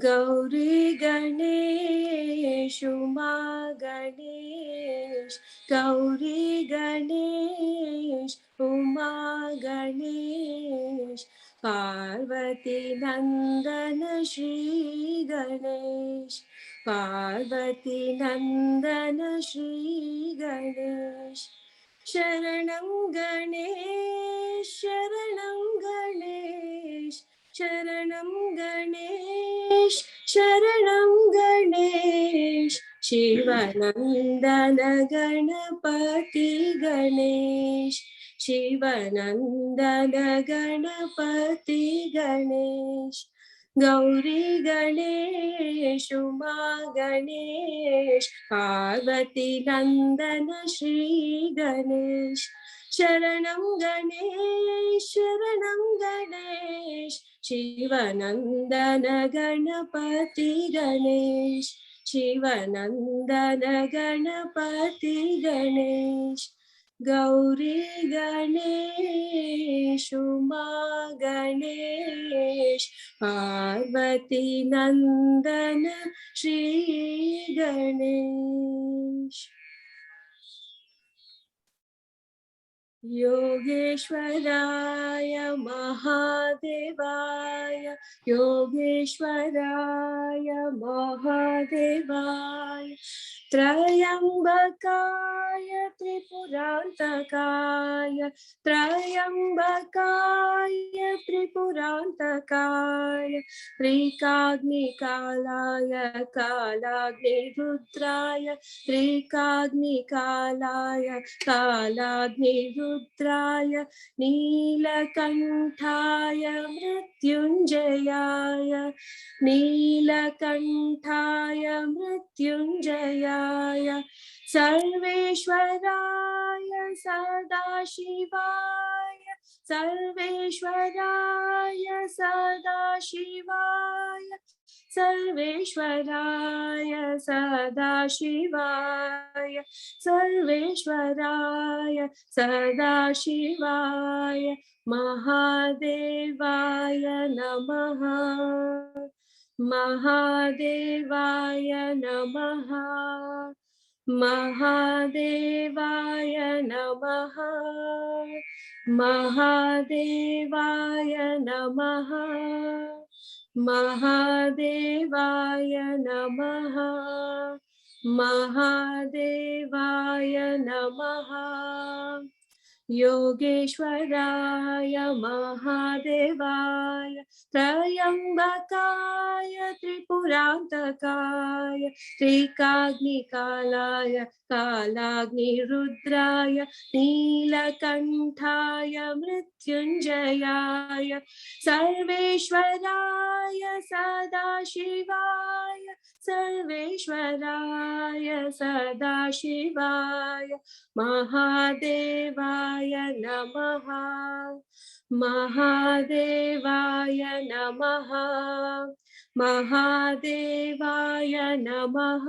गौरी गणेश उमा गणेश, गौरी गणेश उमा गणेश, पार्वती नंदन श्री गणेश, पार्वती नंदन श्री गणेश। शरणं गणेश शरणं गणेश, शरणं गणेश शरणं गणेश, शिवनंदन गणपति गणेश, शिवनंदन गणपति गणेश। गौरी गणेश उमा गणेश, पार्वती नंदन श्री गणेश, शरणं गणेश शरणं गणेश, शिवनंदन गणपति गणेश, शिवनंदन गणपति गणेश। गौरी गणेश उमा गणेश, पार्वती नंदन श्री गणेश। योगेश्वराय महादेवाय, योगेश्वराय महादेवाय, त्रयंबकाय त्रिपुरांतकाय, त्रयंबकाय त्रिपुरांतकाय, त्रिकाग्निकालाय कालाग्निरुद्राय, त्रिकाग्निकालाय कालाग्निरुद्राय, नीलकण्ठाय मृत्युञ्जयाय, नीलकण्ठाय मृत्युञ्जयाय, सर्वेश्वराय सदाशिवाय, सर्वेश्वराय सदाशिवाय, सर्वेश्वराय सदाशिवाय, सर्वेश्वराय सदाशिवाय, महादेवाय नमः, महादेवाय नमः, महादेवाय नमः, महादेवाय नमः, महादेवाय नमः, महादेवाय नमः। योगेश्वराय महादेवाय, त्रयंबकाय त्रिपुरांतकाय, त्रिकाग्निकालाय कालाग्निरुद्राय, नीलकण्ठाय मृत्युञ्जयाय, सर्वेश्वराय सदाशिवाय, सर्वेश्वराय सदाशिवाय, महादेवाय नमः, महादेवाय नमः, महादेवाय नमः,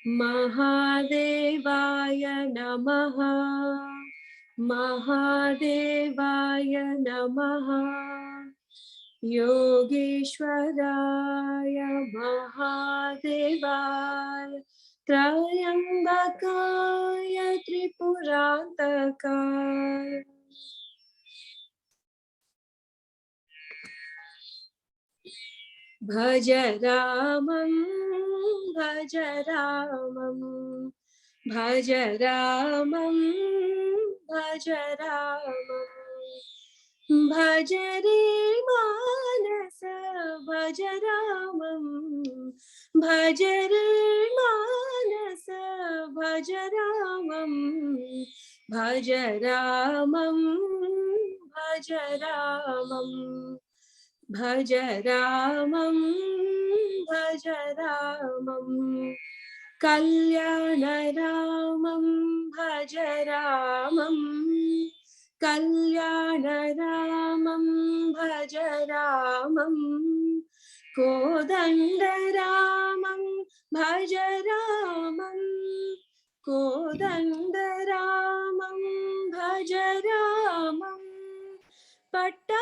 महादेवाय नमः, महादेवाय नमः। योगेश्वराय महादेवाय, त्रयंबकाय त्रिपुरांतकाय। भज रामं भज रामं, भज रामं भज रामं, भज रे मानस भज रामं, भज रे मानस भज रामं, भज रामं भज रामं, भज रामं भज रामं, कल्याणरामं भज रामं कल्याणरामं भज रामं कोदण्डरामं भज रामं कोदण्डरामं भज रामं पट्टाभिरामं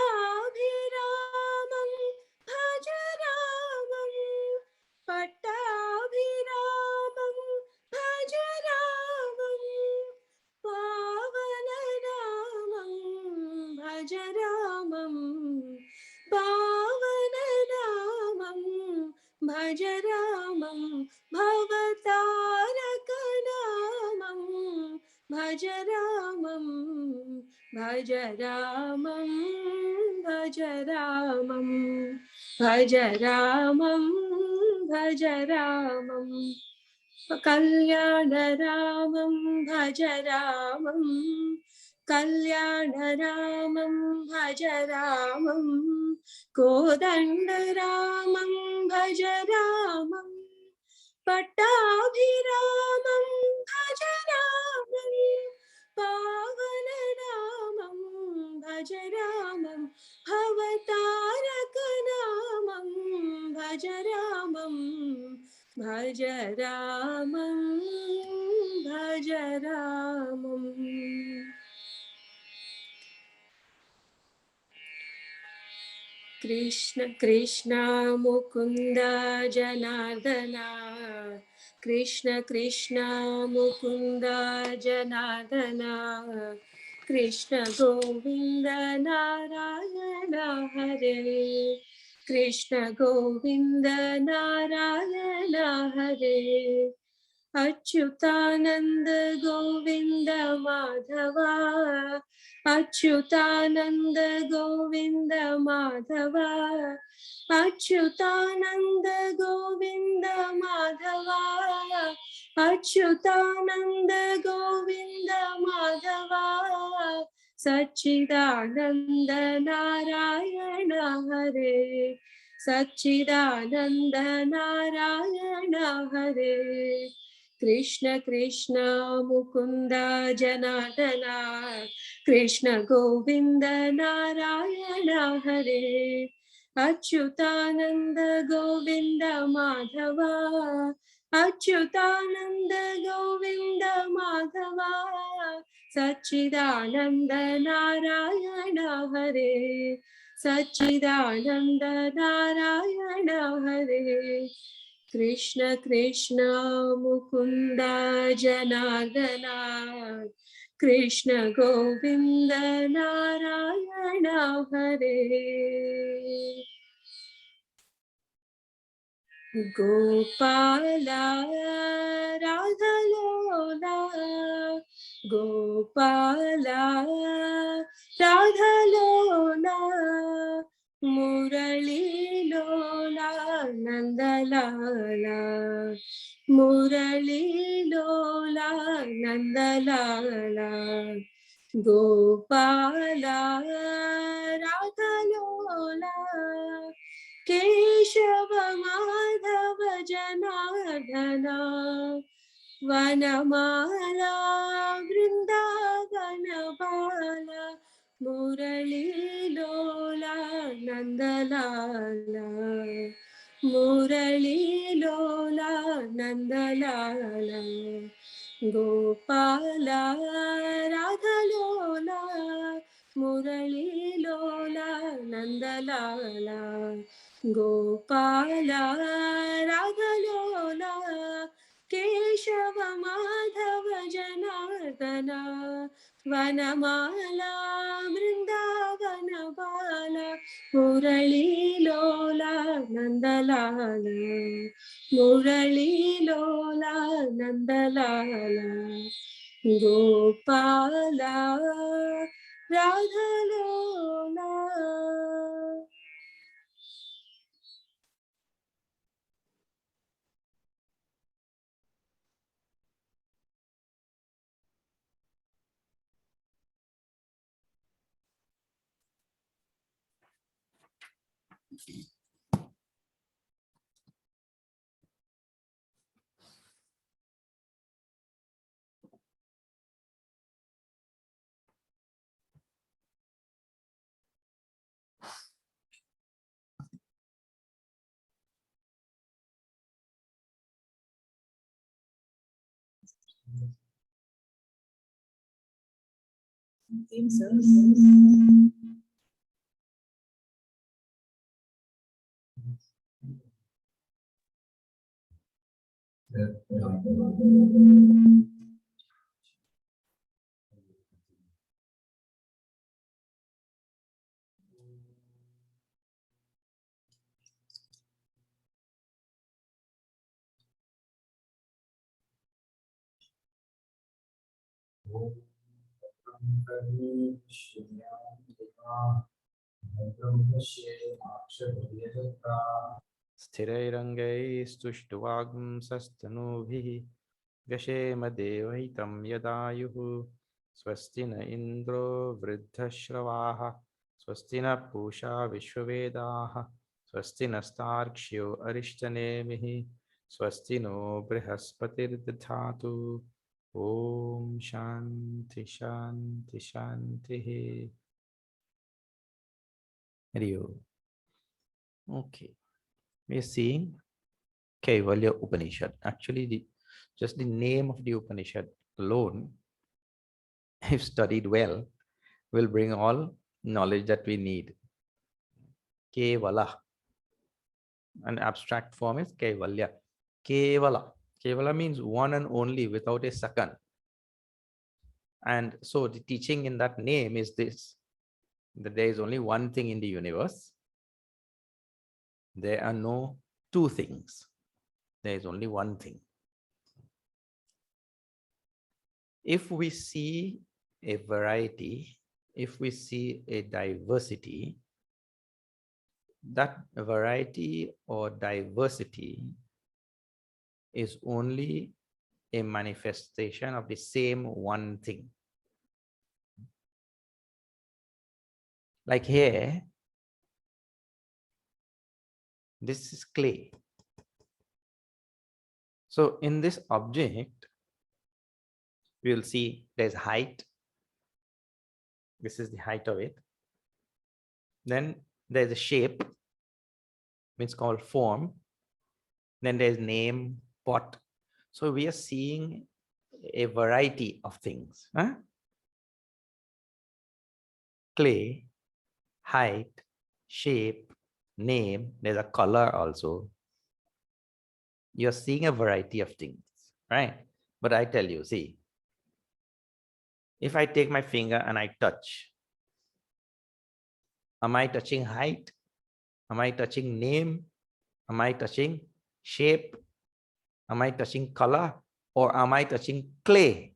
भज रामं पट्टाभिरामं भज रामं पावनरामं भज रामं पावनरामं भज रामं भवतारकनामं भज रामं भज रामं भज रामं भज रामं भज रामं कल्याणरामं भज रामं कल्याणरामं भज रामं कोदण्डरामं भज रामं पट्टाभिरामं भज रामं पावनरामं भज रामं भवतारकनामं भज रामं भज रामं भज रामं कृष्ण कृष्ण मुकुन्द जनार्दन कृष्ण कृष्ण मुकुन्द जनार्दन कृष्ण गोविन्द नारायण हरे कृष्ण गोविन्द नारायण हरे अच्युतानन्द गोविन्द माधवा अच्युतानन्द गोविन्द माधवा अच्युतानन्द गोविन्द माधवा अच्युतानन्द गोविन्द माधवा सच्चिदानन्द नारायण हरे सच्चिदानन्द नारायण हरे कृष्ण कृष्ण मुकुन्द जनार्दन कृष्ण गोविन्द नारायण हरे अच्युतानन्द गोविन्द माधवा अच्युतानन्द गोविन्द माधवा सच्चिदानन्द नारायण हरे सच्चिदानन्द नारायण हरे कृष्ण कृष्ण मुकुन्द जनार्दन कृष्ण गोविन्द नारायण हरे गोपाला राधलोला गोपाला राधलोला मुरलीलोला नन्दलाला मुरलीलोला नन्दलाला गोपाला राधलोला केशव माधव जनार्दन वनमाला वृन्दावन बाला मुरलीलोला नन्दलाला मुरलीलोला नन्दलाला गोपाला राधलोला मुरलीलोला नन्दलाला गोपाला राधलोला केशव माधव जनार्दन वनमाला वृन्दावन बाला मुरलीलोला नन्दलाला मुरलीलोला नन्दलाला गोपाला राधलोला Think so. स्थिरैरङ्गैस्तुष्टुवाग्ंसस्तनूभिः व्यशेम देवहितं यदायुः स्वस्ति न इन्द्रो वृद्धश्रवाः स्वस्ति न पूषा विश्ववेदाः स्वस्ति नस्तार्क्ष्यो अरिष्टनेमिः स्वस्ति नो बृहस्पतिर्दधातु ॐ शान्ति शान्ति शान्तिः हरि ओम्. Okay, we are seeing Kaivalya Upanishad. Actually, just the name of the Upanishad alone, if studied well, will bring all knowledge that we need. Kevala. An abstract form is Kaivalya. Kevala. Kevala means one and only without a second. And so the teaching in that name is this, that there is only one thing in the universe. There are no two things. There is only one thing. If we see a variety, if we see a diversity, that variety or diversity is only a manifestation of the same one thing. Like here, this is clay. So in this object, we will see there's height. This is the height of it. Then there's a shape, means called form. Then there's name, pot. So we are seeing a variety of things. Huh? Clay, height, shape, name, there's a color also. You're seeing a variety of things, right? But I tell you, see, if I take my finger and I touch, am I touching height? Am I touching name? Am I touching shape? Am I touching color? Or am I touching clay?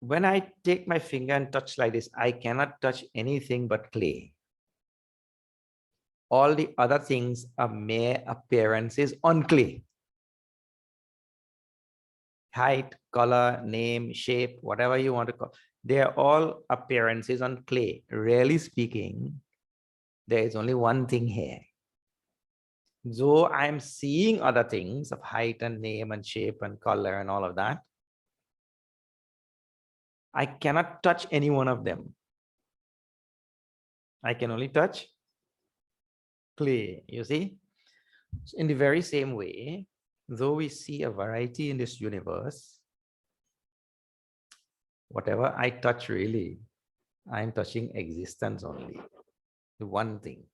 When I take my finger and touch like this, I cannot touch anything but clay. All the other things are mere appearances on clay. Height, color, name, shape, whatever you want to call, they are all appearances on clay. Really speaking, there is only one thing here. Though I'm seeing other things of height and name and shape and color and all of that, I cannot touch any one of them. I can only touch clay, you see? In the very same way, though we see a variety in this universe, whatever I touch really, I'm touching existence only. The one thing.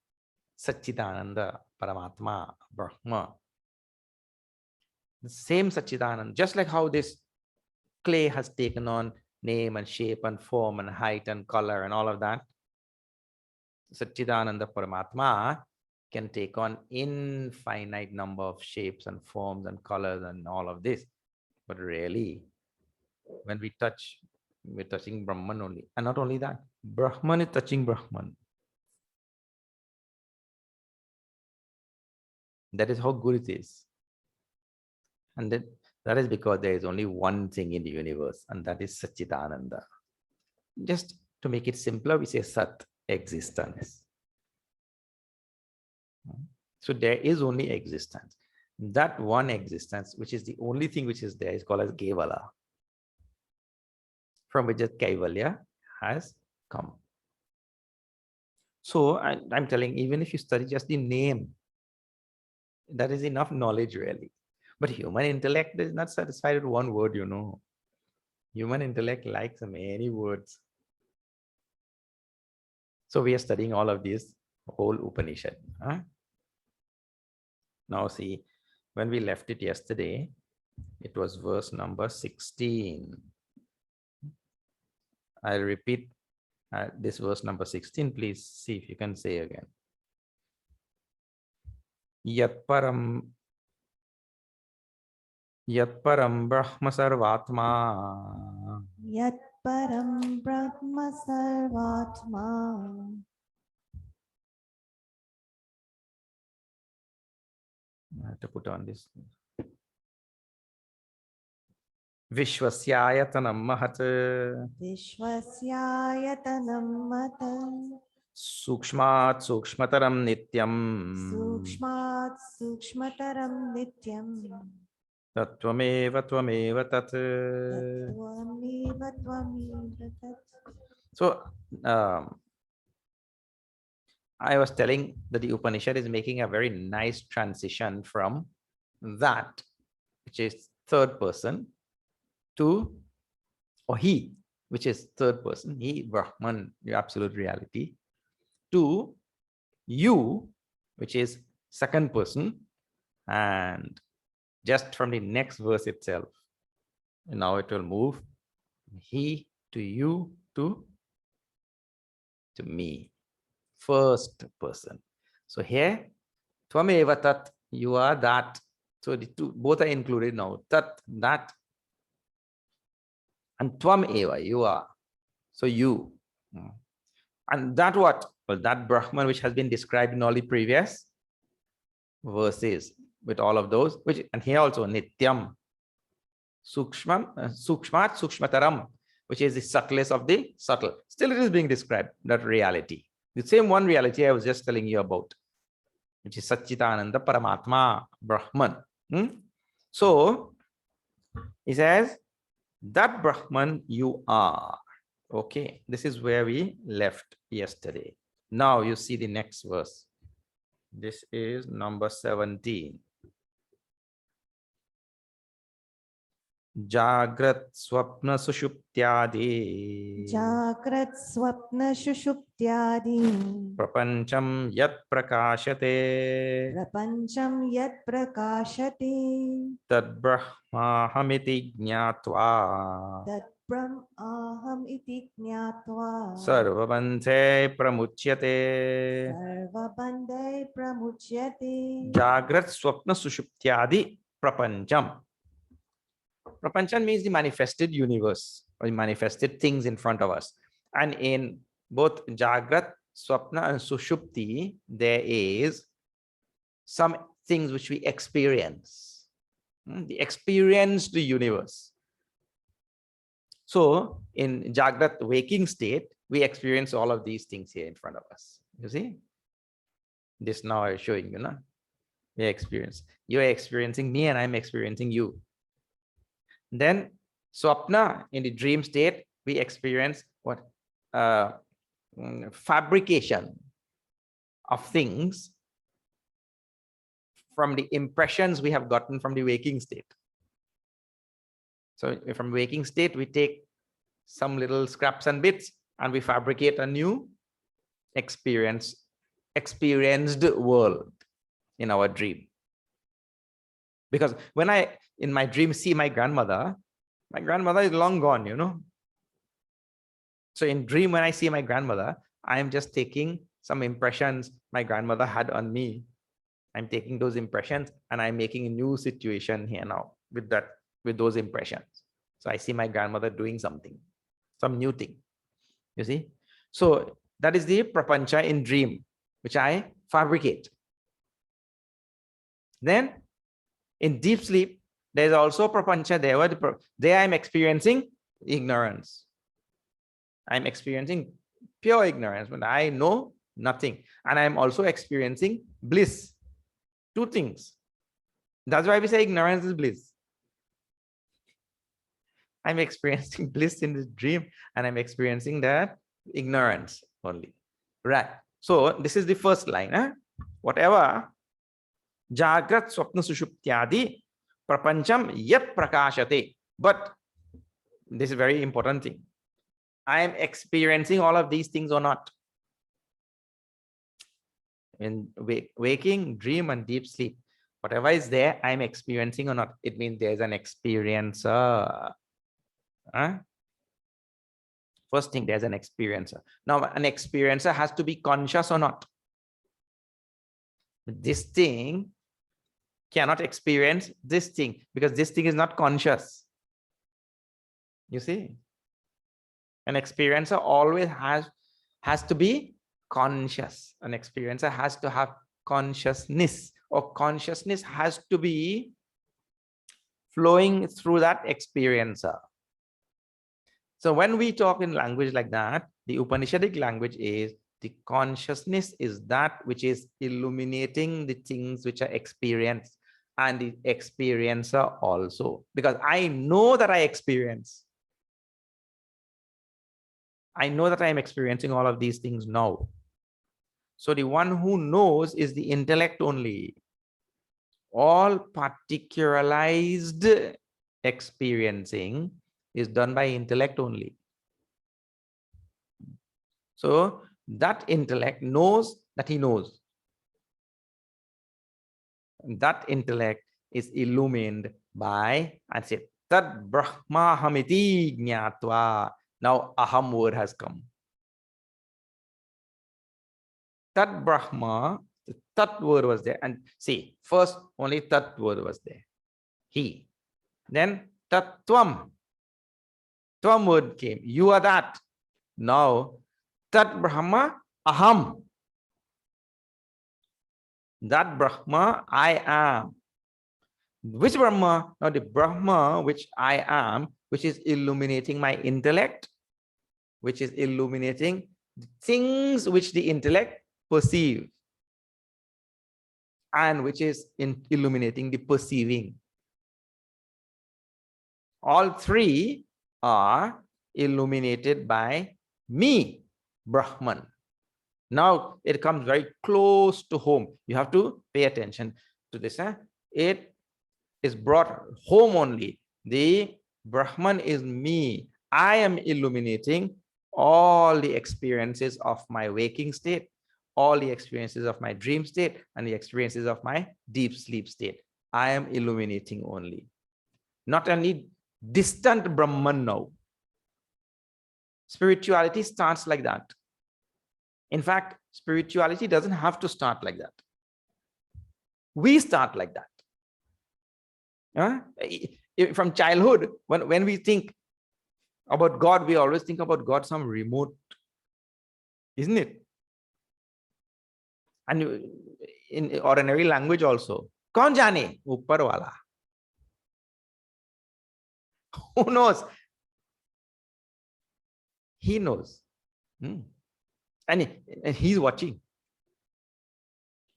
Satchidananda, Paramatma, Brahma. The same Satchidananda, just like how this clay has taken on name and shape and form and height and color and all of that. Satchidananda Paramatma can take on infinite number of shapes and forms and colors and all of this. But really, when we touch, we're touching Brahman only. And not only that, Brahman is touching Brahman. That is how good it is. And that is because there is only one thing in the universe, and that is Satchidananda. Just to make it simpler, we say Sat, existence. So there is only existence. That one existence, which is the only thing which is there, is called as Kevala, from which Kaivalya has come. So I'm telling, even if you study just the name, That is enough knowledge, really. But human intellect is not satisfied with one word, Human intellect likes many words. So we are studying all of these whole Upanishad. Huh? Now see, when we left it yesterday, it was verse number 16. I'll repeat this verse number 16. Please see if you can say again. Yat param Brahma Sarvatma. Yat param Brahma Sarvatma. I have to put on this. Vishwasyayatanam Mahat. Vishwasyayatanam Matam. Sukshmat Sukshmataram Nityam. Sukshmat Sukshmataram Nityam. Tattvameva Tvameva Tat. Tattvameva Tvameva Tat. So, I was telling that the Upanishad is making a very nice transition from that, which is third person, to, or he, which is third person, he, Brahman, the absolute reality, to you, which is second person, and just from the next verse itself, and now it will move he to you to me, first person. So here, Tvameva Tat, you are that. So the two, both are included now. Tat, that, and Tvam Eva, you are. So you. And that what? Well, that Brahman which has been described in all the previous verses, with all of those, which, and here also Nityam, Sukshmat Sukshmataram, which is the subtlest of the subtle. Still it is being described, that reality. The same one reality I was just telling you about, which is Satchitananda Paramatma, Brahman. So, he says, that Brahman you are. Okay, this is where we left yesterday. Now you see the next verse. This is number 17. Jagrat Swapna Sushuptyadi. Jagrat Swapna Shushuptyadi. Prapancham Yat Prakashate. Prapancham Yat Prakashate. Tad Brahmahamiti Jnatva. Tat Brahm Aham Iti Jnatva. Sarvabandhe Pramuchyate. Sarvabandhe Pramuchyate. Jagrat Swapna Sushuptyadi Prapancham. Prapancham means the manifested universe, or the manifested things in front of us. And in both Jagrat, Swapna, and Sushupti, there is some things which we experience. The experienced universe. So in Jagrat, waking state, we experience all of these things here in front of us. You see? This now I'm showing you, no? We experience. You're experiencing me and I'm experiencing you. Then Swapna, in the dream state, we experience what? Fabrication of things from the impressions we have gotten from the waking state. So from waking state, we take some little scraps and bits and we fabricate a new experienced world in our dream. Because when I, in my dream, see my grandmother is long gone, you know. So in dream, when I see my grandmother, I am just taking some impressions my grandmother had on me. I'm taking those impressions and I'm making a new situation here now with those impressions. So I see my grandmother doing something, some new thing, you see. So that is the prapancha in dream, which I fabricate. Then in deep sleep, there's also prapancha there. There I'm experiencing ignorance. I'm experiencing pure ignorance, but I know nothing. And I'm also experiencing bliss. Two things. That's why we say ignorance is bliss. I'm experiencing bliss in this dream and I'm experiencing that ignorance only. Right. So this is the first line. Whatever Jagrat Swapna Sushuptyadi Prapancham Yat Prakashate. But this is a very important thing. I am experiencing all of these things or not. In waking, dream, and deep sleep, whatever is there, I'm experiencing or not. It means there's an experiencer. Huh? First thing, there's an experiencer. Now, an experiencer has to be conscious or not. This thing cannot experience this thing because this thing is not conscious. You see, an experiencer always has to be conscious. An experiencer has to have consciousness, or consciousness has to be flowing through that experiencer. So when we talk in language like that, the Upanishadic language is the consciousness is that which is illuminating the things which are experienced, and the experiencer also, because I know that I experience. I know that I am experiencing all of these things now. So the one who knows is the intellect only. All particularized experiencing is done by intellect only. So that intellect knows that he knows. That intellect is illumined by, I said, Tad Brahma Hamiti Jnatva. Now Aham word has come. Tat Brahma, the Tat word was there. And see, first only Tat word was there. He. Then Tat Tvam. Tvam word came. You are that. Now Tat Brahma Aham. That Brahma I am. Which Brahma? Now the Brahma which I am, which is illuminating my intellect, which is illuminating the things which the intellect perceive, and which is illuminating the perceiving. All three are illuminated by me, Brahman. Now it comes very close to home. You have to pay attention to this. It is brought home only. The Brahman is me. I am illuminating all the experiences of my waking state, all the experiences of my dream state, and the experiences of my deep sleep state. I am illuminating only. Not only distant Brahman now. Spirituality starts like that. In fact, spirituality doesn't have to start like that. We start like that. From childhood, when we think about God, we always think about God some remote, isn't it? And in ordinary language also, kaun jane, upar wala. Who knows? He knows. And he's watching.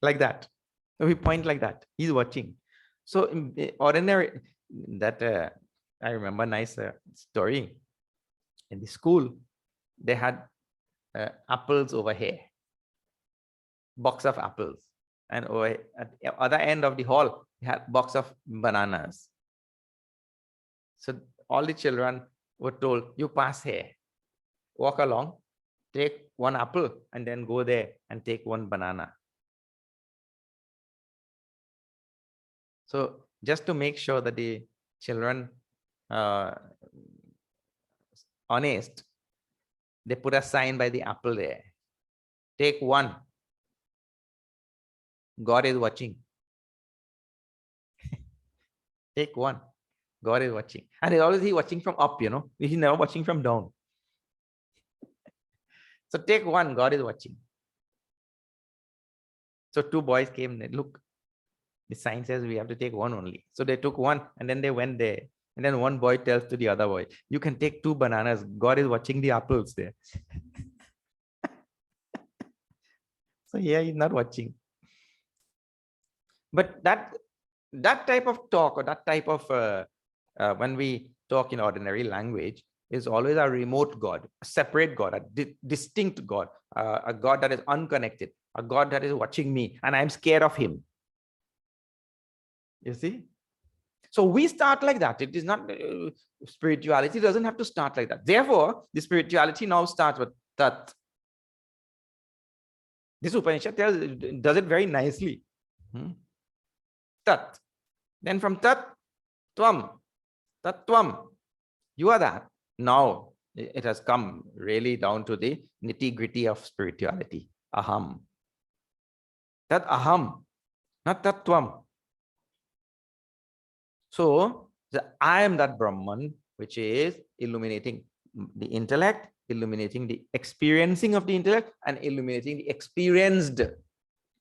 Like that. We point like that. He's watching. So ordinary, that I remember nice story. In the school, they had apples over here. Box of apples. And over at the other end of the hall, they had box of bananas. So all the children were told, you pass here, walk along, take one apple, and then go there and take one banana. So just to make sure that the children honest, they put a sign by the apple there. Take one. God is watching. Take one. God is watching. And he's always watching from up, He's never watching from down. So take one, God is watching. So two boys came, look, the sign says we have to take one only. So they took one and then they went there. And then one boy tells to the other boy, you can take two bananas. God is watching the apples there. So yeah, he's not watching. But that type of talk, or that type of, when we talk in ordinary language, is always a remote God, a separate God, a distinct God, a God that is unconnected, a God that is watching me and I'm scared of him. You see? So we start like that. It is not, spirituality doesn't have to start like that. Therefore, the spirituality now starts with Tat. This Upanishad does it very nicely. Tat. Then from Tat, Tvam. Tattvam. You are that. Now it has come really down to the nitty-gritty of spirituality. Aham. That aham, not tattvam. So I am that Brahman, which is illuminating the intellect, illuminating the experiencing of the intellect, and illuminating the experienced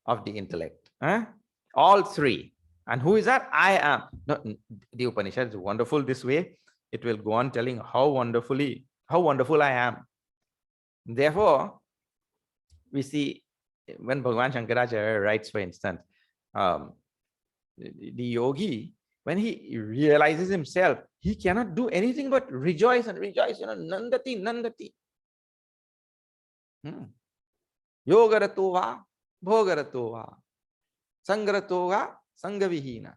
of the intellect. All three. And who is that? I am. No, the Upanishad is wonderful this way. It will go on telling how wonderful I am. Therefore, we see when Bhagavan Shankaracharya writes, for instance, the yogi, when he realizes himself, he cannot do anything but rejoice and rejoice. Nandati, nandati. Yogarato va, bhogarato va, sangarato va, sangavihina.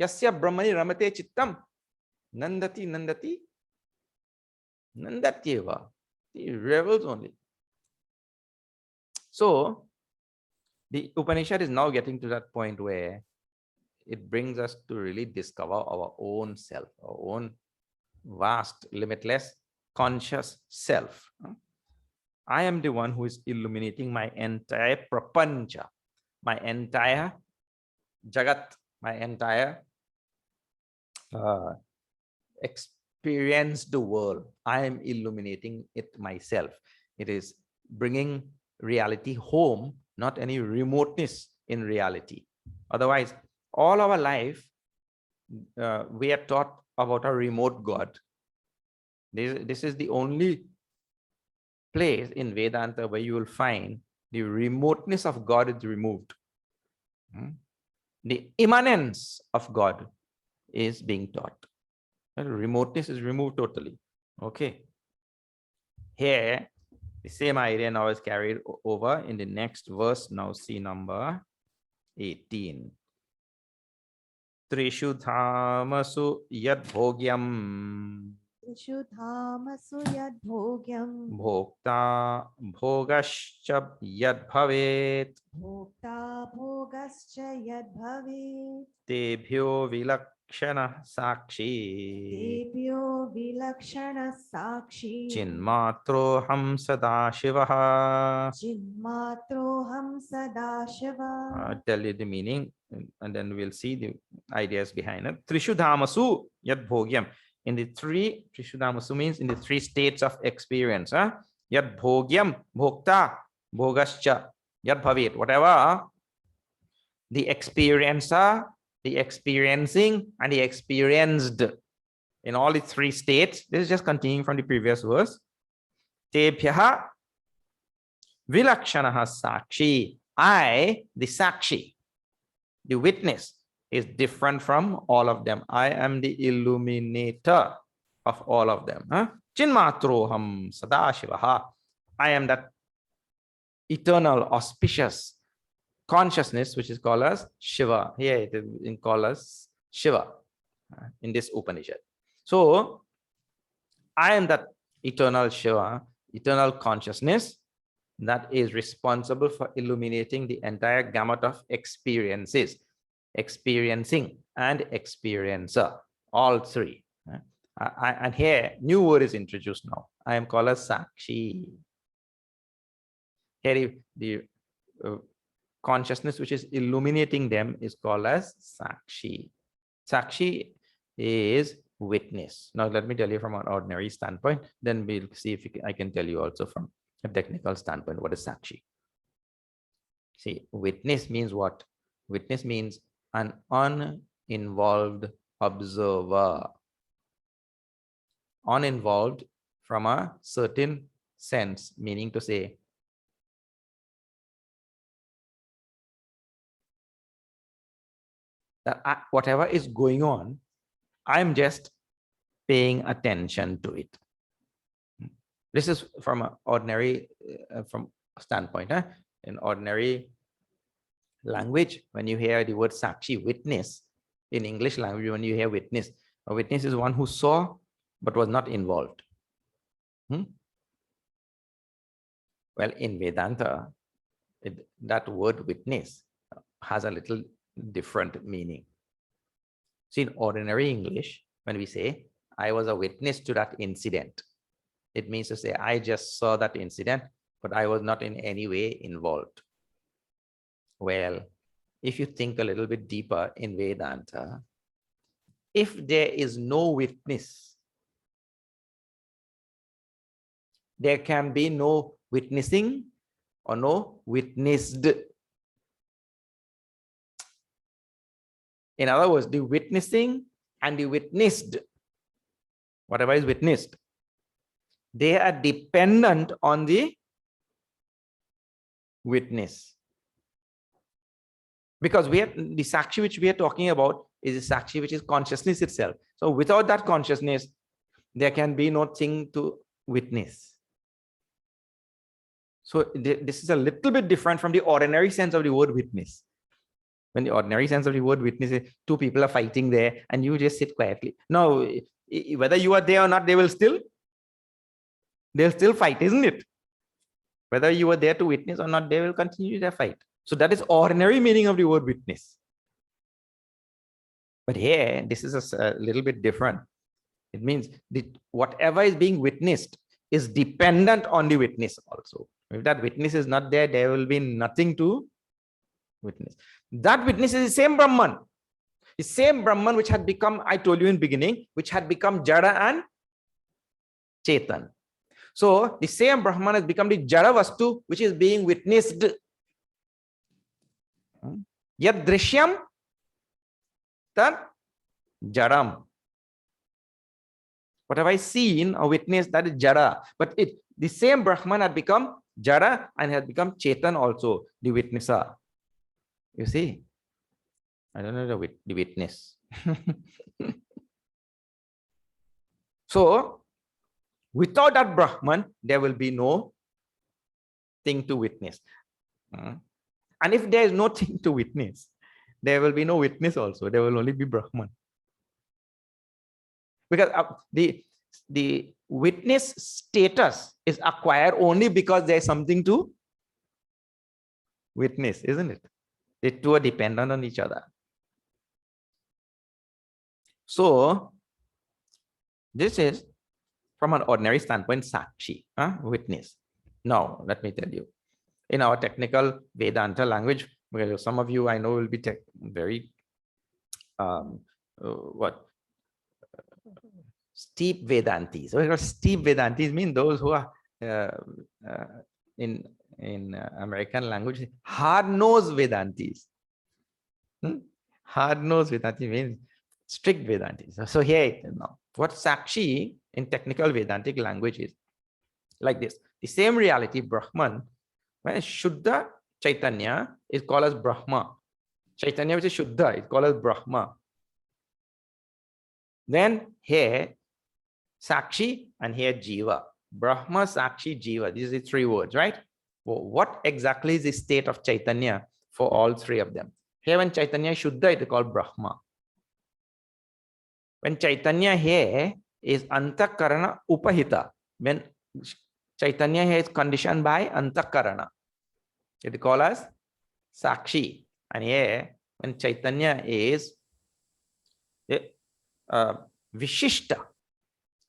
Yasya brahmani ramate chittam, nandati, nandati, nandatyeva. He revels only. So, the Upanishad is now getting to that point where it brings us to really discover our own self, our own vast, limitless, conscious self. I am the one who is illuminating my entire prapancha, my entire jagat, my entire experienced world. I am illuminating it myself. It is bringing reality home, not any remoteness in reality. Otherwise, all our life, we are taught about a remote God. This is the only place in Vedanta where you will find the remoteness of God is removed. The immanence of God is being taught. Remoteness is removed totally. Okay. Here, the same idea now is carried over in the next verse. Now see number 18. Trishu dhamasu yad bhogyam. Trishu dhamasu yad bhogyam. Bhokta bhogascha yad bhavet. Bhokta bhogascha yad bhavet. Tebhyo vilakshana sakshi. Tebhyo vilakshana sakshi. Chinmatroham sada shivaha. Chinmatroham sadashiva. I'll tell you the meaning and then we'll see the ideas behind it. Trishu dhamasu yad bhogyam. In the three, Trishu dhamasu means in the three states of experience. Yad bhogyam, bhokta, bhogascha, yad bhavet. Whatever the experiencer, the experiencing, and the experienced. In all the three states, this is just continuing from the previous verse. Tebhyaha vilakshanaha sakshi. I, the sakshi, the witness, is different from all of them. I am the illuminator of all of them. Chinmatroham sadashivaha. I am that eternal, auspicious consciousness, which is called as Shiva. Here it is called as Shiva in this Upanishad. So, I am that eternal Shiva, eternal consciousness that is responsible for illuminating the entire gamut of experiences, experiencing and experiencer, all three. And here, new word is introduced now. I am called as Sakshi. Here, the consciousness which is illuminating them is called as Sakshi. Sakshi is witness. Now, let me tell you from an ordinary standpoint, then we'll see if I can tell you also from a technical standpoint what is Sakshi. See, witness means what? Witness means an uninvolved observer. Uninvolved from a certain sense, meaning to say, that whatever is going on, I'm just paying attention to it. This is from an ordinary from standpoint. In ordinary language, when you hear the word Sakshi, witness, In English language, when you hear witness, a witness is one who saw but was not involved. Well, in Vedanta, that word witness has a little different meaning. See, in ordinary English, when we say, I was a witness to that incident, it means to say, I just saw that incident, but I was not in any way involved. Well, if you think a little bit deeper in Vedanta, if there is no witness, there can be no witnessing or no witnessed. In other words, the witnessing and the witnessed, whatever is witnessed, they are dependent on the witness. Because the sakshi which we are talking about is a sakshi which is consciousness itself. So without that consciousness, there can be no thing to witness. So this is a little bit different from the ordinary sense of the word witness. When the ordinary sense of the word witness is two people are fighting there and you just sit quietly. No, whether you are there or not, they'll still fight, isn't it? Whether you were there to witness or not, they will continue their fight. So that is ordinary meaning of the word witness. But here, this is a little bit different. It means that whatever is being witnessed is dependent on the witness also. If that witness is not there, there will be nothing to witness. That witness is the same Brahman. The same Brahman which had become, I told you in beginning, which had become Jada and Chetan. So the same Brahman has become the Jada Vastu which is being witnessed. Yad Drishyam Tad Jadam. Whatever I seen or witnessed, that is Jada. But the same Brahman had become Jada and had become Chetan also, the witnesser. You see? I don't know the witness. So, without that Brahman, there will be no thing to witness. And if there is no thing to witness, there will be no witness also. There will only be Brahman. Because the witness status is acquired only because there is something to witness, isn't it? The two are dependent on each other. So, this is from an ordinary standpoint, sakshi, witness. Now, let me tell you, in our technical Vedanta language, because some of you I know will be very steep Vedantis. So steep Vedantis mean those who are in American language, hard-nosed Vedantis. Hard-nosed Vedanti means strict Vedantis. So here now, what sakshi in technical Vedantic language is like this: the same reality, Brahman, when Shuddha Chaitanya is called as Brahma. Chaitanya which is Shuddha is called as Brahma. Then here Sakshi and here Jiva. Brahma, Sakshi, Jiva. These are the three words, right? Well, what exactly is the state of Chaitanya for all three of them? Here when Chaitanya is Shuddha, it is called Brahma. When Chaitanya here is Antakarana Upahita, when Chaitanya here is conditioned by Antakarana, it is called as Sakshi. And here when Chaitanya is Vishishta,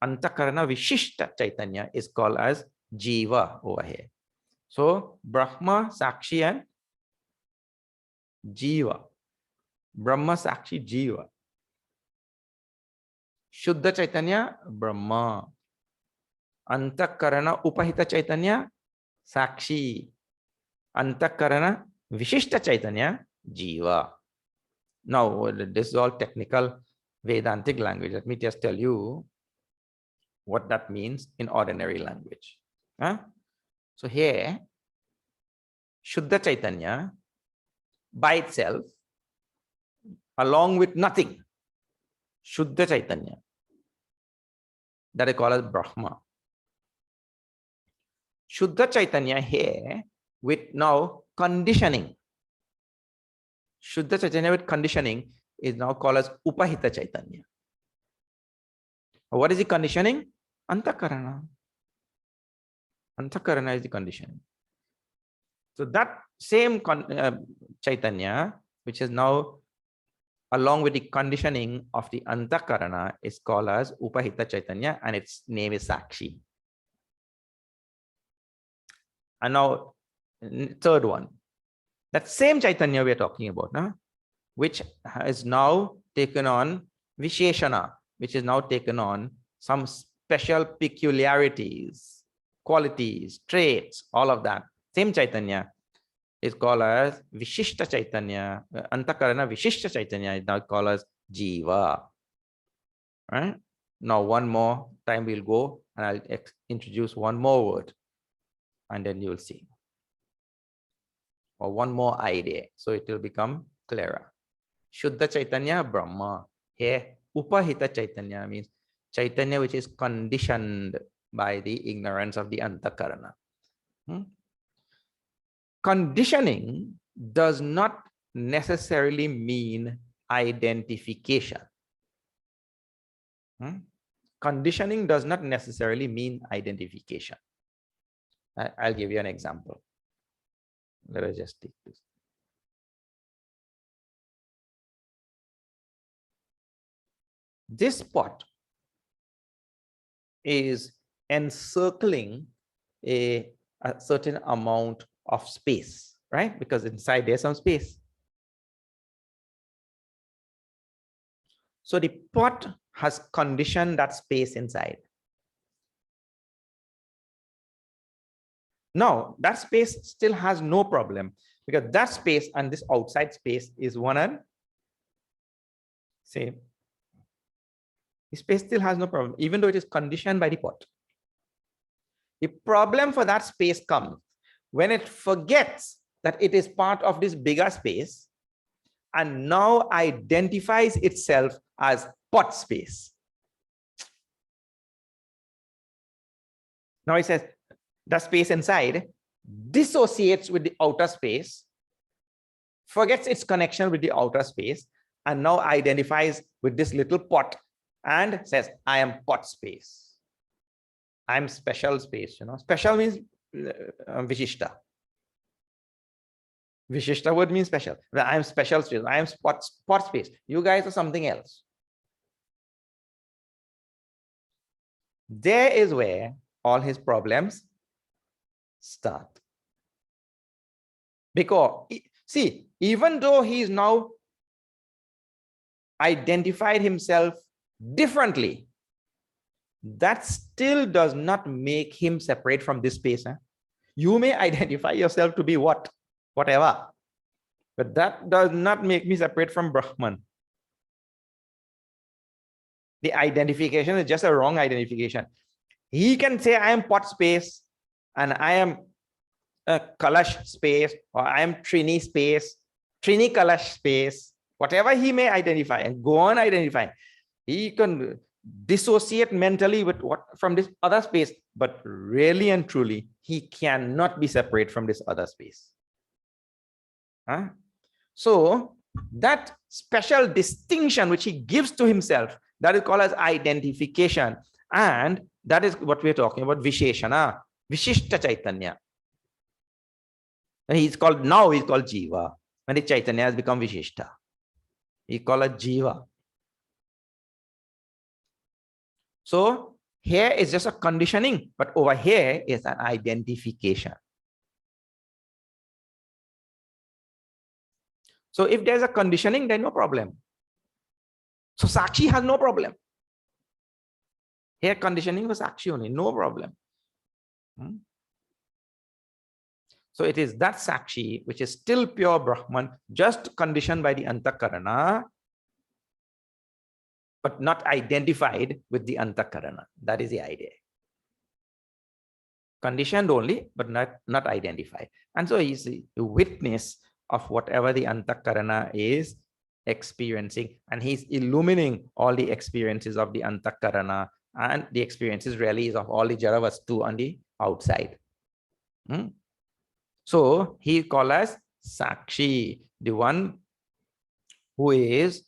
Antakarana Vishishta Chaitanya is called as Jiva over here. So Brahma, Sakshi and Jiva. Brahma, Sakshi, Jiva. Shuddha Chaitanya, Brahma. Antakarana Upahita Chaitanya, Sakshi. Antakarana Vishishta Chaitanya, Jiva. Now, this is all technical Vedantic language. Let me just tell you what that means in ordinary language. So here, Shuddha Chaitanya by itself, along with nothing, Shuddha Chaitanya, that is called as Brahma. Shuddha Chaitanya here with now conditioning. Shuddha Chaitanya with conditioning is now called as Upahita Chaitanya. What is the conditioning? Antakarana. Antakarana is the conditioning. So that same Chaitanya, which is now along with the conditioning of the Antakarana, is called as Upahita Chaitanya, and its name is Sakshi. And now, third one, that same Chaitanya we are talking about now, which has now taken on Visheshana, which is now taken on some special peculiarities, qualities, traits, all of that. Same Chaitanya is called as Vishishta Chaitanya. Antakarana Vishishta Chaitanya is now called as Jiva. Right? Now, one more time we'll go and I'll introduce one more word, and then you'll see. Or one more idea, so it will become clearer. Shuddha Chaitanya, Brahma. Here, Upahita Chaitanya means Chaitanya which is conditioned by the ignorance of the Antakarana. Conditioning does not necessarily mean identification. Conditioning does not necessarily mean identification. I'll give you an example. Let us just take this. This pot is encircling a certain amount of space, right? Because inside there's some space. So the pot has conditioned that space inside. Now, that space still has no problem, because that space and this outside space is one and same. The space still has no problem, even though it is conditioned by the pot. The problem for that space comes when it forgets that it is part of this bigger space and now identifies itself as pot space. Now it says the space inside dissociates with the outer space, forgets its connection with the outer space, and now identifies with this little pot and says, I am pot space. I'm special space, you know. Special means Vishishta. Vishishta word means special. I am special space. I am spot space. You guys are something else. There is where all his problems start. Because, see, even though he is now identified himself differently, that still does not make him separate from this space. You may identify yourself to be whatever, but that does not make me separate from Brahman. The identification is just a wrong identification. He can say, I am pot space, and I am a Kalash space, or I am Trini space, Trini Kalash space, whatever he may identify and go on identifying. He can dissociate mentally with from this other space, but really and truly, he cannot be separate from this other space. So that special distinction which he gives to himself, that is called as identification, and that is what we're talking about, Visheshana, Vishishta Chaitanya. And he's called Jiva. When the Chaitanya has become Vishishta, he called it Jiva. So here is just a conditioning, but over here is an identification. So if there's a conditioning, then no problem. So Sakshi has no problem. Here conditioning was Sakshi only, no problem. So it is that Sakshi which is still pure Brahman, just conditioned by the Antakarana, but not identified with the Antakarana. That is the idea. Conditioned only, but not identified. And so he's the witness of whatever the Antakarana is experiencing, and he's illumining all the experiences of the Antakarana, and the experiences really is of all the Jaravastu on the outside. So he called as Sakshi, the one who is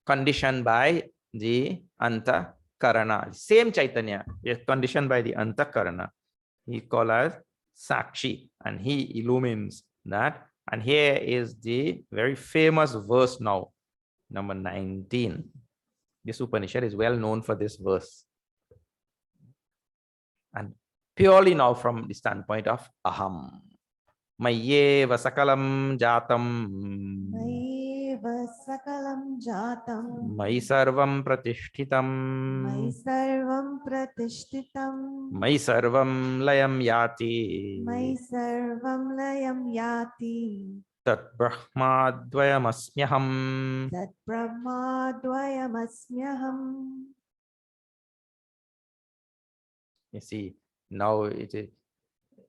conditioned by the Antakarana. Same Chaitanya is conditioned by the Antakarana. He called as Sakshi, and he illumines that. And here is the very famous verse now, number 19. This Upanishad is well known for this verse. And purely now from the standpoint of Aham. Mayyeva sakalam jatam. Maiva sakalam jatam. Mai sarvam pratishtitam. Mai sarvam pratishtitam. Mai sarvam layam yati. Mai sarvam layam yati. Tat brahmadvayamasmyaham. Tat brahmadvayamasmyaham. You see, now it is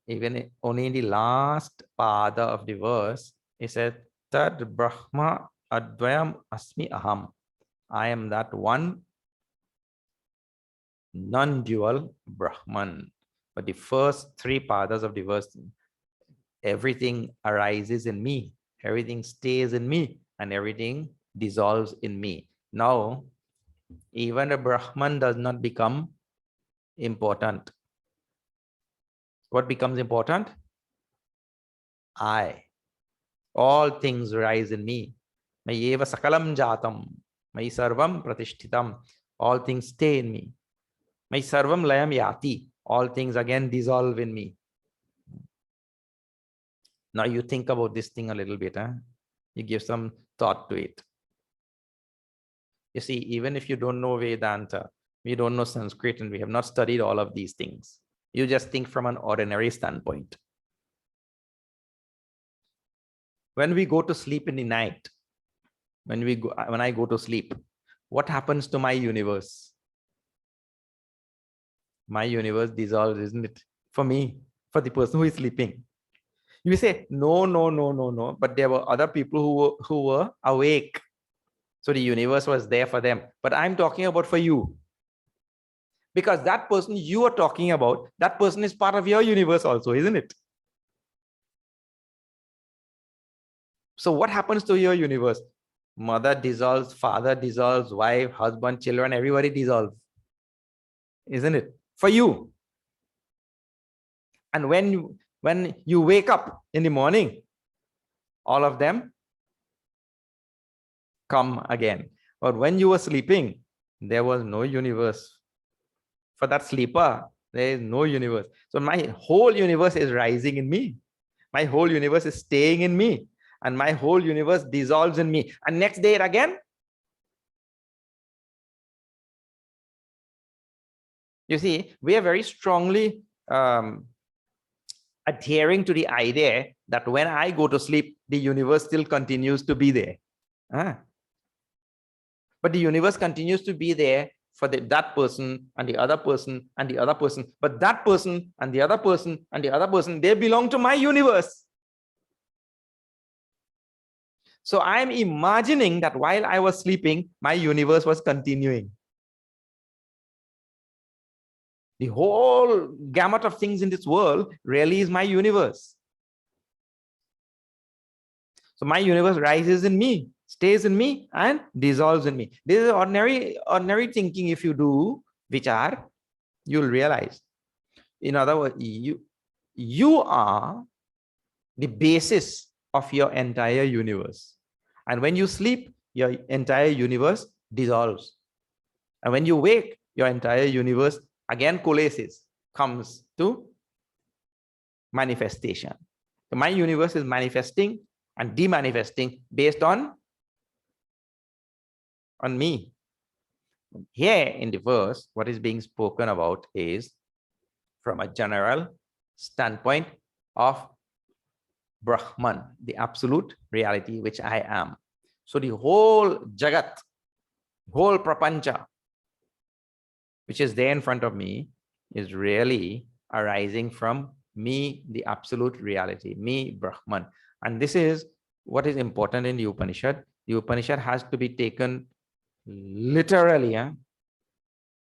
even only in the last pada of the verse, it says, Tad Brahma Advayam Asmi Aham. I am that one non-dual Brahman. But the first three padas of the verse, everything arises in me, everything stays in me, and everything dissolves in me. Now, even a Brahman does not become important. What becomes important? I. All things rise in me. Mayeva sakalam jatam. Mai sarvam pratishtitam. All things stay in me. Mai sarvam layam yati. All things again dissolve in me. Now you think about this thing a little bit. You give some thought to it. You see, even if you don't know Vedanta, we don't know Sanskrit, and we have not studied all of these things, you just think from an ordinary standpoint. When we go to sleep in the night, when I go to sleep, what happens to my universe? My universe dissolves, isn't it? For me, for the person who is sleeping. You say, no. But there were other people who were awake. So the universe was there for them. But I'm talking about for you. Because that person you are talking about, that person is part of your universe also, isn't it? So what happens to your universe? Mother dissolves, father dissolves, wife, husband, children, everybody dissolves. Isn't it? For you. And when you wake up in the morning, all of them come again. But when you were sleeping, there was no universe. For that sleeper, there is no universe. So my whole universe is rising in me. My whole universe is staying in me. And my whole universe dissolves in me. And next day again, you see, we are very strongly adhering to the idea that when I go to sleep, the universe still continues to be there. But the universe continues to be there for that person and the other person and the other person. But that person and the other person and the other person, they belong to my universe. So I'm imagining that while I was sleeping, my universe was continuing. The whole gamut of things in this world really is my universe. So my universe rises in me, stays in me, and dissolves in me. This is ordinary thinking. If you do vichar, you'll realize. In other words, you are the basis of your entire universe. And when you sleep, your entire universe dissolves. And when you wake, your entire universe again coalesces, comes to manifestation. So my universe is manifesting and demanifesting based on me. Here in the verse, what is being spoken about is from a general standpoint of Brahman, the absolute reality which I am. So the whole Jagat, whole Prapancha, which is there in front of me, is really arising from me, the absolute reality, me, Brahman. And this is what is important in the Upanishad. The Upanishad has to be taken literally.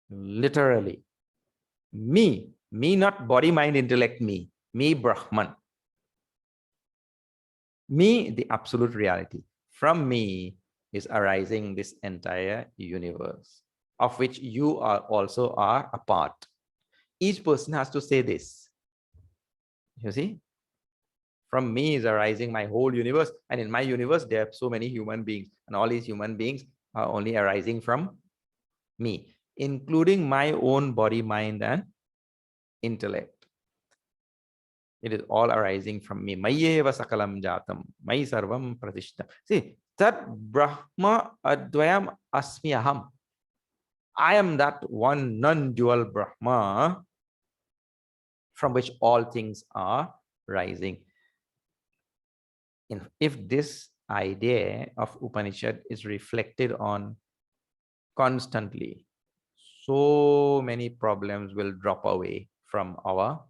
Literally. Me, not body, mind, intellect, me, Brahman. Me, the absolute reality. From me, is arising this entire universe, of which you are also are a part. Each person has to say this. You see? From me is arising my whole universe. And in my universe, there are so many human beings. And all these human beings are only arising from me, including my own body, mind, and intellect. It is all arising from me. Mayeva sakalam jatam. Mai sarvam pratishtam. See, that Brahma advayam asmi aham. I am that one non-dual Brahma from which all things are rising. If this idea of Upanishad is reflected on constantly, so many problems will drop away from our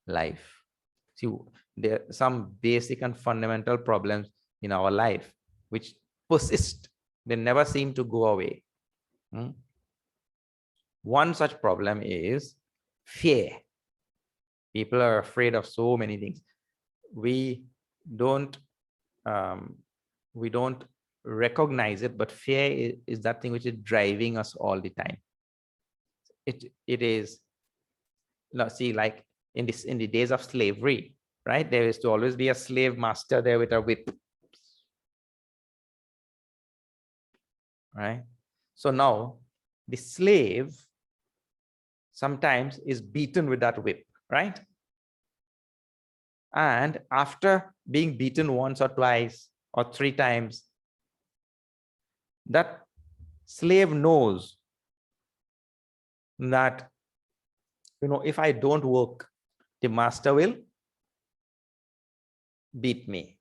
life. See, there are some basic and fundamental problems in our life which persist. They never seem to go away. One such problem is fear. People are afraid of so many things. We don't recognize it, but fear is that thing which is driving us all the time. It is, see, like in the days of slavery, right? There is to always be a slave master there with a whip, right? So now the slave sometimes is beaten with that whip, right? And after being beaten once or twice or 3 times, that slave knows that, if I don't work, the master will beat me.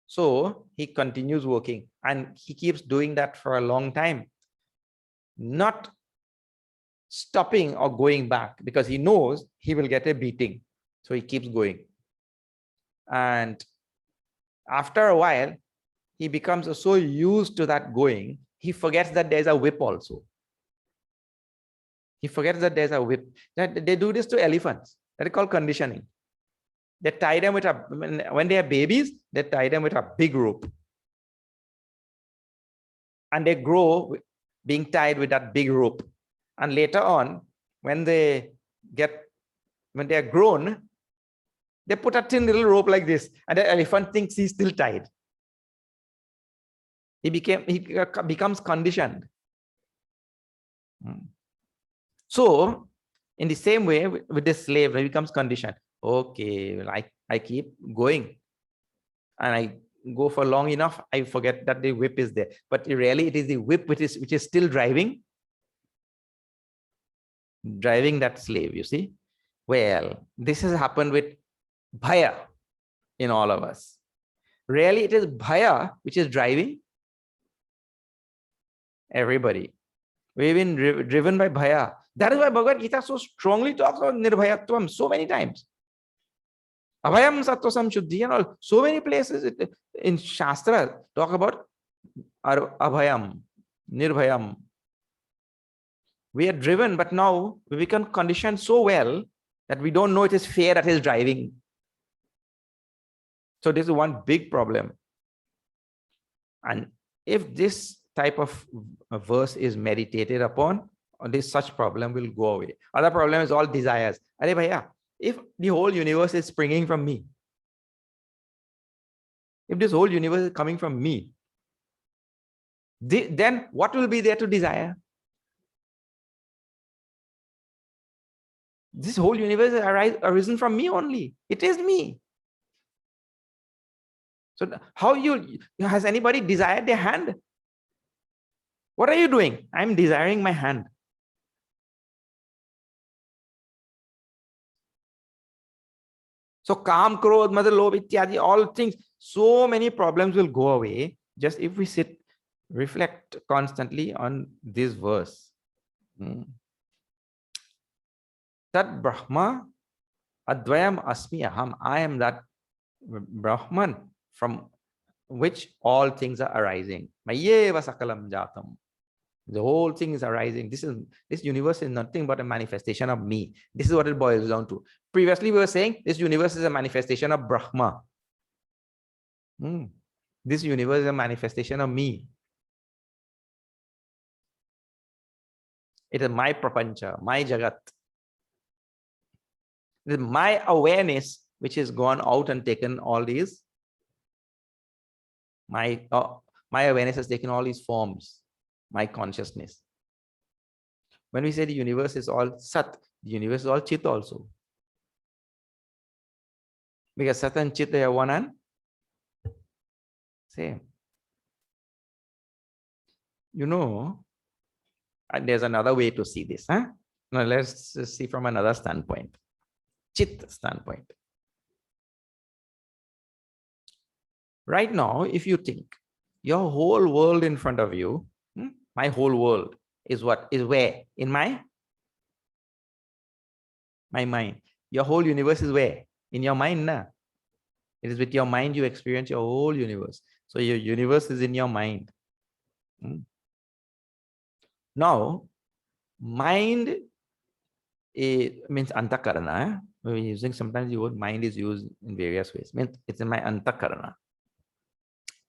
So he continues working, and he keeps doing that for a long time, not stopping or going back, because he knows he will get a beating. So he keeps going. And after a while, he becomes so used to that going, he forgets that there's a whip also. He forgets that there's a whip. They do this to elephants. That is called conditioning. They tie them with when they are babies, they tie them with a big rope. And they grow being tied with that big rope. And later on, when they are grown, they put a thin little rope like this, and the elephant thinks he's still tied. He becomes conditioned. So in the same way with the slave, he becomes conditioned. Okay, well, I keep going, and I go for long enough, I forget that the whip is there. But really, it is the whip which is still driving that slave, you see. Well, this has happened with bhaya in all of us. Really, it is bhaya which is driving everybody. We've been driven by bhaya. That is why Bhagavad Gita so strongly talks about nirbhayatvam so many times. Abhayam sattva samshuddhi and all. So many places in Shastra talk about abhayam, nirbhayam. We are driven, but now we become conditioned so well that we don't know it is fear that is driving. So this is one big problem. And if this type of verse is meditated upon, such problem will go away. Other problem is all desires. Arey bhaiya, if the whole universe is springing from me, if this whole universe is coming from me, then what will be there to desire? This whole universe has arisen from me only. It is me. So how has anybody desired their hand? What are you doing? I'm desiring my hand. So kam, krodh, mad, lobh, ityadi, all things, so many problems will go away just if we reflect constantly on this verse. That Brahma advayam asmi aham. I am that Brahman from which all things are arising. Mayeva sakalam jatam. The whole thing is arising. This universe is nothing but a manifestation of me. This is what it boils down to. Previously, we were saying this universe is a manifestation of Brahma. This universe is a manifestation of me. It is my prapancha, my jagat. It is my awareness which has gone out and taken all these. My awareness has taken all these forms, my consciousness. When we say the universe is all Sat, the universe is all Chit also. Because Sat and Chit, they are one and same. You know, and there's another way to see this. Huh? Now let's see from another standpoint. Chit standpoint. Right now, if you think your whole world in front of you, my whole world is what? Is where? In my mind. Your whole universe is where? In your mind, na? It is with your mind you experience your whole universe. So your universe is in your mind. Now, mind means antakarana. We're using sometimes the word mind is used in various ways. Means it's in my antakarana.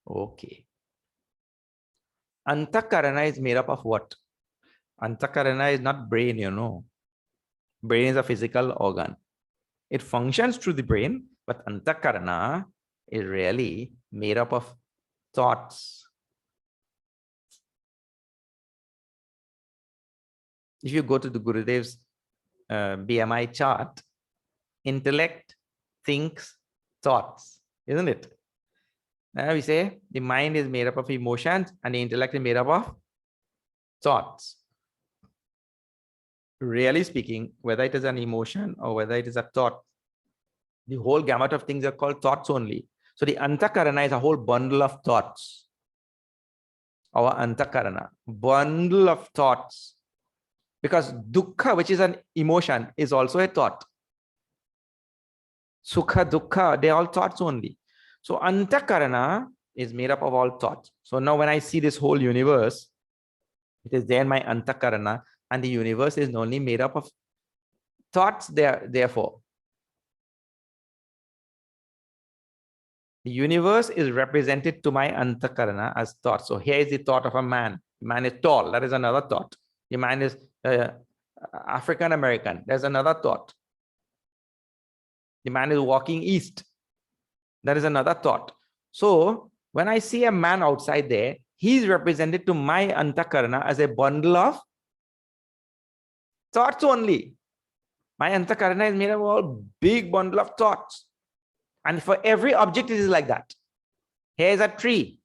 Okay. Antakarana is made up of what? Antakarana is not brain, you know. Brain is a physical organ. It functions through the brain, but antakarana is really made up of thoughts. If you go to the Gurudev's BMI chart, intellect, thinks, thoughts, isn't it? Now we say the mind is made up of emotions and the intellect is made up of thoughts. Really speaking, whether it is an emotion or whether it is a thought, the whole gamut of things are called thoughts only. So the antakarana is a whole bundle of thoughts. Our antakarana, bundle of thoughts. Because dukkha, which is an emotion, is also a thought. Sukha, dukkha, they are all thoughts only. So antakarana is made up of all thoughts. So now when I see this whole universe, it is there in my antakarana, and the universe is only made up of thoughts there, therefore. The universe is represented to my antakarana as thought. So here is the thought of a man. The man is tall. That is another thought. The man is African American. There's another thought. The man is walking east. That is another thought. So when I see a man outside there, he's represented to my antakarana as a bundle of thoughts only. My antakarana is made of a big bundle of thoughts. And for every object, it is like that. Here is a tree.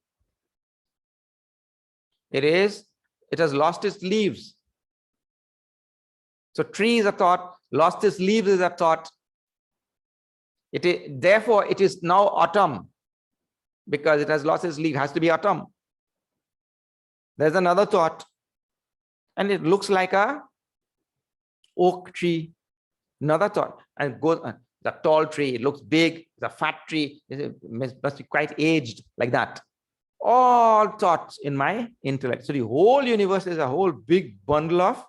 It has lost its leaves. So tree is a thought, lost its leaves is a thought. Therefore, it is now autumn because it has lost its leaf. It has to be autumn. There's another thought. And it looks like a oak tree. Another thought. And it goes, the tall tree, it looks big, it's a fat tree, it must be quite aged, like that. All thoughts in my intellect. So the whole universe is a whole big bundle of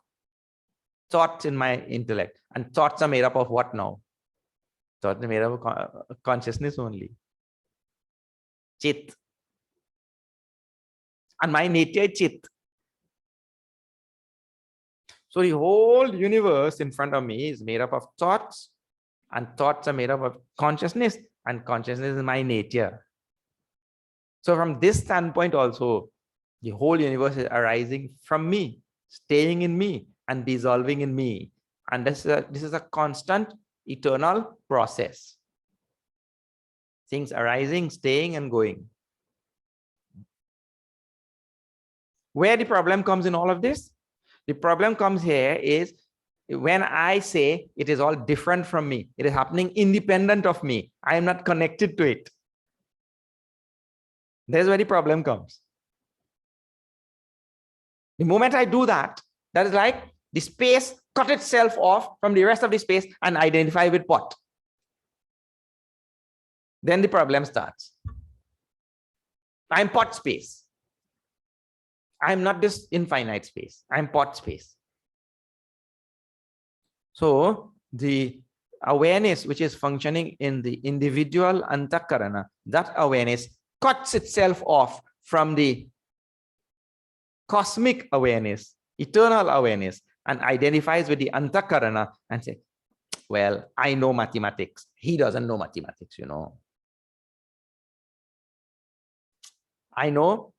thoughts in my intellect. And thoughts are made up of what now? Thoughts are made up of consciousness only. Chit. And my nature is Chit. So the whole universe in front of me is made up of thoughts, and thoughts are made up of consciousness, and consciousness is my nature. So from this standpoint also, the whole universe is arising from me, staying in me, and dissolving in me. And this is a constant, eternal process. Things arising, staying, and going. Where the problem comes in all of this? The problem comes here is when I say it is all different from me. It is happening independent of me. I am not connected to it. There's where the problem comes. The moment I do that, that is like the space cut itself off from the rest of the space and identify with pot. Then the problem starts. I'm pot space. I'm not this infinite space. I'm pot space. So the awareness which is functioning in the individual antakarana, that awareness cuts itself off from the cosmic awareness, eternal awareness, and identifies with the antakarana and says, well, I know mathematics. He doesn't know mathematics, you know. I know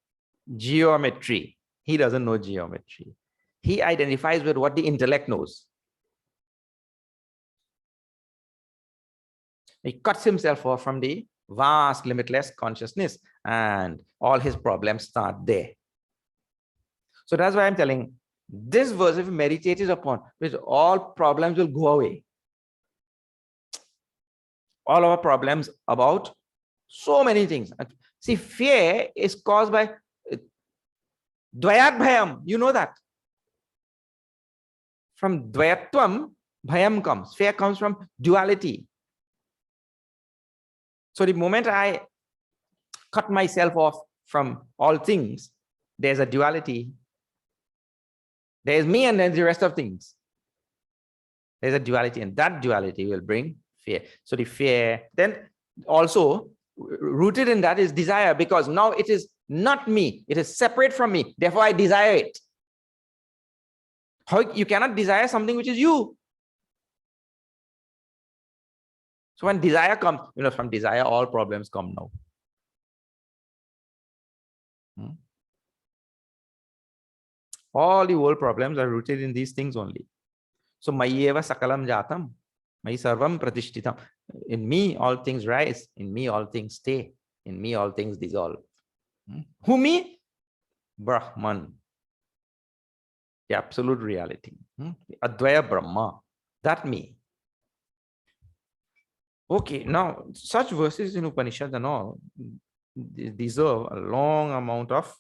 geometry. He doesn't know geometry. He identifies with what the intellect knows. He cuts himself off from the vast, limitless consciousness, and all his problems start there. So that's why I'm telling this verse, if meditated upon, which all problems will go away. All our problems about so many things. See, fear is caused by dvayat bhayam. You know that. From dvayatvam, bhayam comes. Fear comes from duality. So the moment I cut myself off from all things, there's a duality. There's me and then the rest of things. There's a duality, and that duality will bring fear. So the fear, then also rooted in that is desire, because now it is not me. It is separate from me. Therefore, I desire it. How you cannot desire something which is you. So when desire comes, you know, from desire, all problems come now. All the world problems are rooted in these things only. So Mayeva Sakalam Jatam, Mai Sarvam Pratishtitam. In me, all things rise. In me, all things stay. In me, all things dissolve. Who me? Brahman. The absolute reality. Advaya Brahma. That me. Okay, now such verses in Upanishad and all deserve a long amount of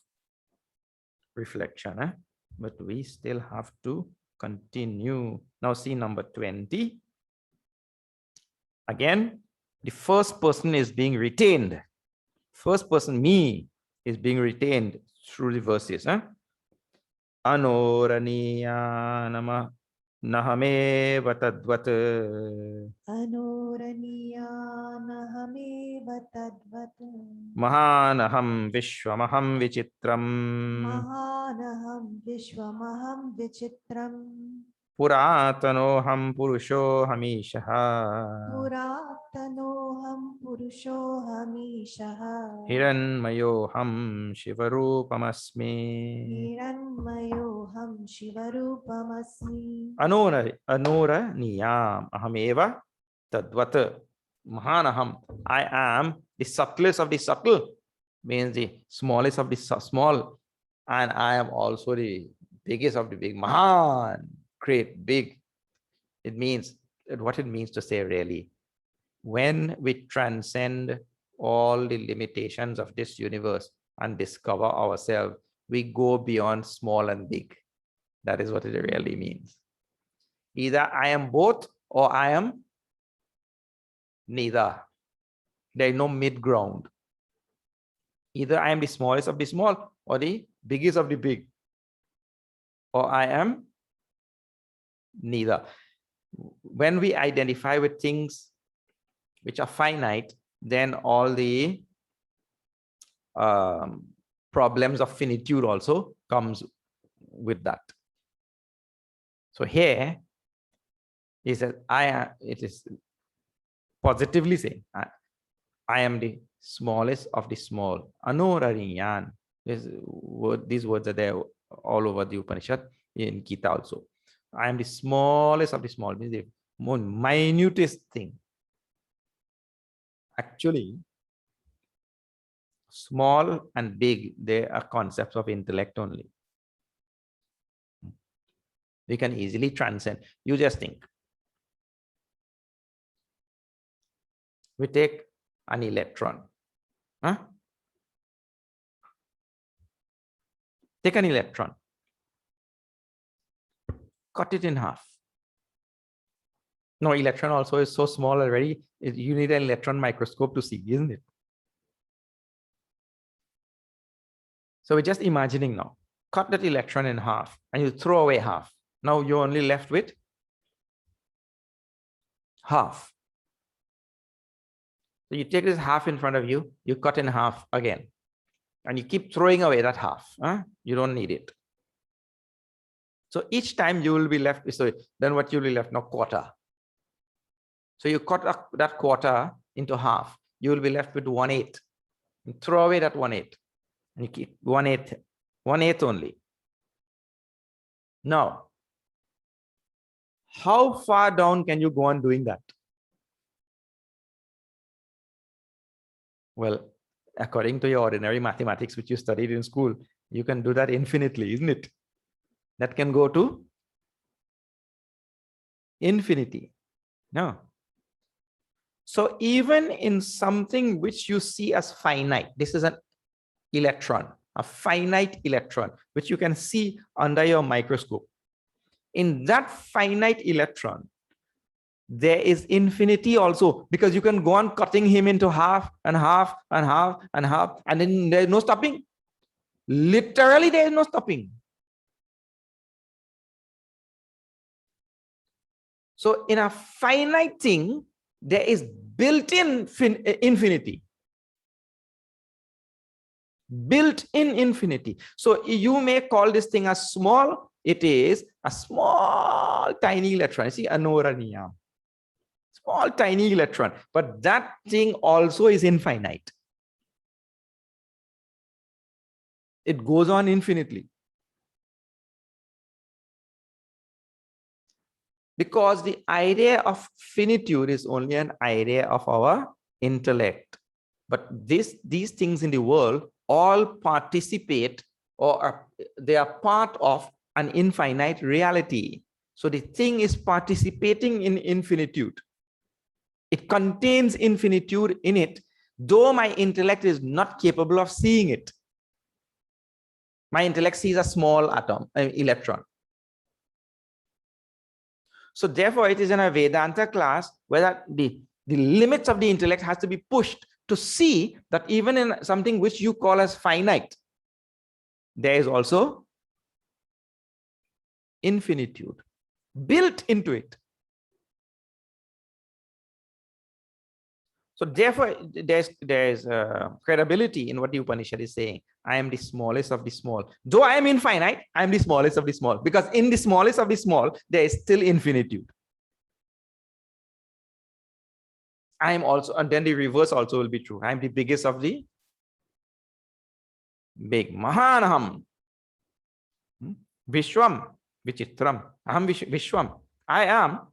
reflection. But we still have to continue. Now see number 20. Again, the first person is being retained. First person, me, is being retained through the verses. Anoraniya nama nahame vatadvat. Anoraniya nahame vatadvat. Mahanaham vishwamaham vichitram. Mahanaham vishwamaham vichitram. Puratanoham purusho hamishaha. Puratanoham purusho hamishaha. Hiranmayoham shivarupamasmi. Hiranmayoham shivarupamasmi. Anora niyam ahameva tadvat. Mahanaham. I am the subtlest of the subtle, means the smallest of the small, and I am also the biggest of the big. Mahan, great, big. It means what it means to say really. When we transcend all the limitations of this universe and discover ourselves, we go beyond small and big. That is what it really means. Either I am both or I am neither. There is no mid ground. Either I am the smallest of the small or the biggest of the big, or I am neither. When we identify with things which are finite, then all the problems of finitude also comes with that. So here is that it is positively saying, I am the smallest of the small. Anorariyan. These words are there all over the Upanishad, in Gita also. I am the smallest of the small, means the more minutest thing. Actually, small and big, they are concepts of intellect only. We can easily transcend. You just think. We take an electron. Take an electron. Cut it in half. No, electron also is so small already. You need an electron microscope to see, isn't it? So we're just imagining now. Cut that electron in half and you throw away half. Now you're only left with half. So you take this half in front of you, you cut in half again, and you keep throwing away that half. You don't need it. So each time you will be left, so then what you will be left now? Quarter. So you cut that quarter into half, you will be left with 1/8. And throw away that 1/8. And you keep 1/8, 1/8 only. Now, how far down can you go on doing that? Well, according to your ordinary mathematics, which you studied in school, you can do that infinitely, isn't it? That can go to infinity. No. So even in something which you see as finite, this is an electron, a finite electron, which you can see under your microscope. In that finite electron, there is infinity also, because you can go on cutting him into half and half and half and half, and then there's no stopping. Literally, there is no stopping. So in a finite thing, there is built-in infinity. Built-in infinity. So you may call this thing as small. It is a small, tiny electron. See, anorania. Small, tiny electron. But that thing also is infinite. It goes on infinitely. Because the idea of finitude is only an idea of our intellect. But these things in the world all participate, or they are part of an infinite reality. So the thing is participating in infinitude. It contains infinitude in it, though my intellect is not capable of seeing it. My intellect sees a small atom, an electron. So therefore, it is in a Vedanta class where the limits of the intellect has to be pushed to see that even in something which you call as finite, there is also infinitude built into it. So therefore, there's credibility in what the Upanishad is saying. I am the smallest of the small. Though I am infinite, I am the smallest of the small. Because in the smallest of the small, there is still infinitude. I am also, and then the reverse also will be true. I am the biggest of the big. Mahanaham. Vishwam. Vichitram. Aham Vishwam. I am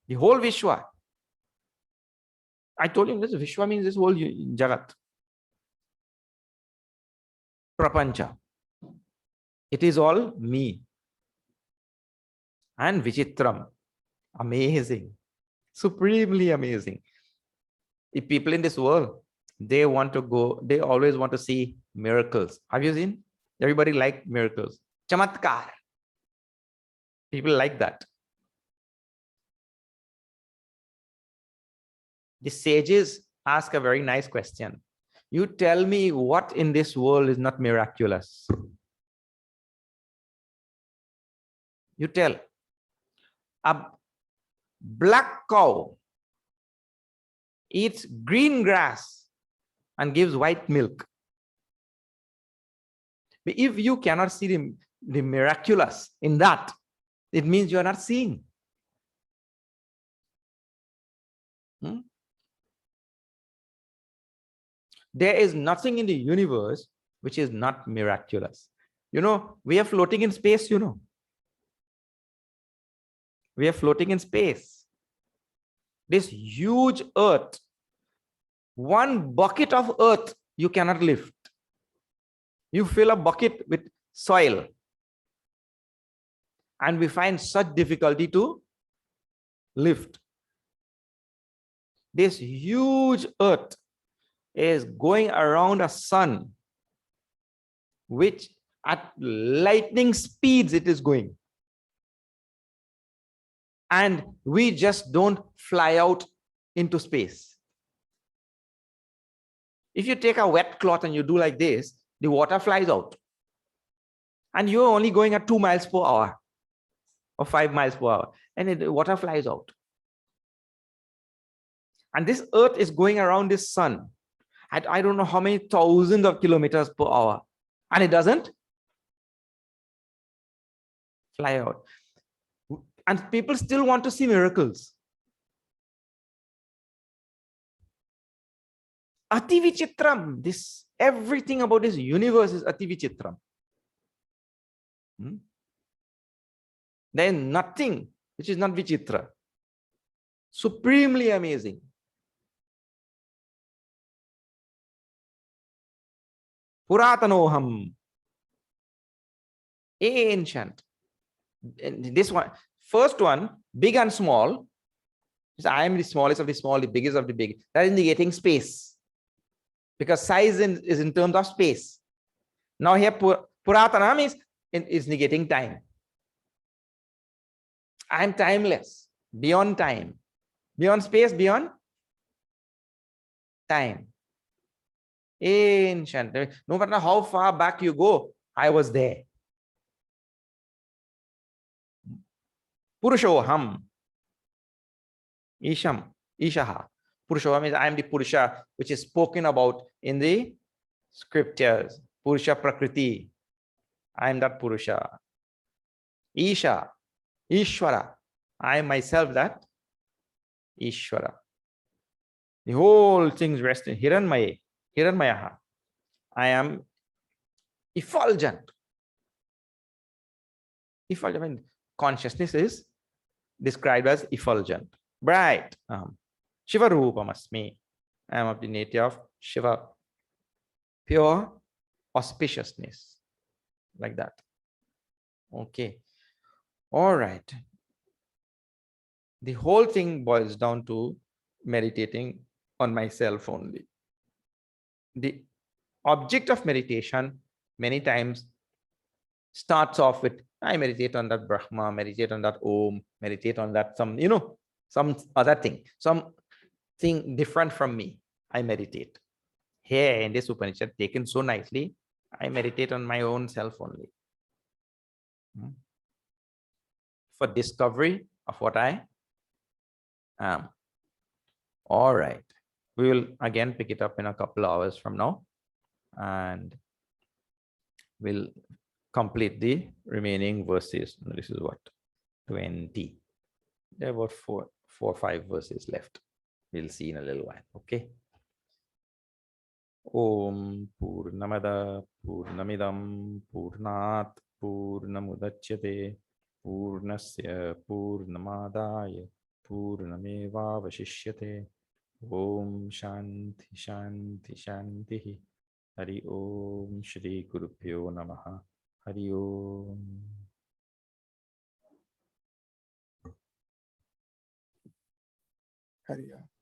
the whole Vishwa. I told you this Vishwa means this whole Jagat. Prapancha. It is all me. And Vichitram. Amazing. Supremely amazing. The people in this world, they want to go, they always want to see miracles. Have you seen? Everybody like miracles. Chamatkar. People like that. The sages ask a very nice question. You tell me what in this world is not miraculous. You tell. A black cow eats green grass and gives white milk. But if you cannot see the miraculous in that, it means you are not seeing. There is nothing in the universe which is not miraculous. You know, we are floating in space, you know. We are floating in space. This huge earth, one bucket of earth, you cannot lift. You fill a bucket with soil, and we find such difficulty to lift. This huge earth is going around a sun, which at lightning speeds it is going. And we just don't fly out into space. If you take a wet cloth and you do like this, the water flies out. And you're only going at 2 miles per hour or 5 miles per hour, and the water flies out. And this earth is going around this sun at I don't know how many thousands of kilometers per hour. And it doesn't fly out. And people still want to see miracles. Ati vichitram. This, everything about this universe is ati vichitram. Then nothing which is not vichitra. Supremely amazing. Puratanoham. Ancient. And this one, first one, big and small. I am the smallest of the small, the biggest of the big. That is negating space. Because size is in terms of space. Now here, Puratanam is negating time. I am timeless, beyond time, beyond space, beyond time. Ancient. No matter how far back you go, I was there. Purushoham. Isham. Ishaha. Purushoham means I am the Purusha which is spoken about in the scriptures. Purusha Prakriti. I am that Purusha. Isha. Ishvara. I am myself that Ishvara. The whole thing rests in Hiranmaya. Hiranmayaha. I am effulgent. Effulgent means consciousness is described as effulgent. Bright. Shiva Rupamasmi. I am of the nature of Shiva. Pure auspiciousness. Like that. Okay. All right. The whole thing boils down to meditating on myself only. The object of meditation many times starts off with, I meditate on that Brahma, meditate on that Om, meditate on that some other thing, something different from me. I meditate. Here in this Upanishad, taken so nicely, I meditate on my own self only. For discovery of what I am. All right. We will again pick it up in a couple of hours from now. And we'll complete the remaining verses. This is what? 20. There are about four or five verses left. We'll see in a little while. Okay. Om Purnamada Purnamidam Purnat Purnamudachyate Purnasya Purnamadaya Purnameva Vashishyate. Om Shanti Shanti Shanti. Hari Om Shri Gurubhyo Namaha. Hari Om. Hari Om.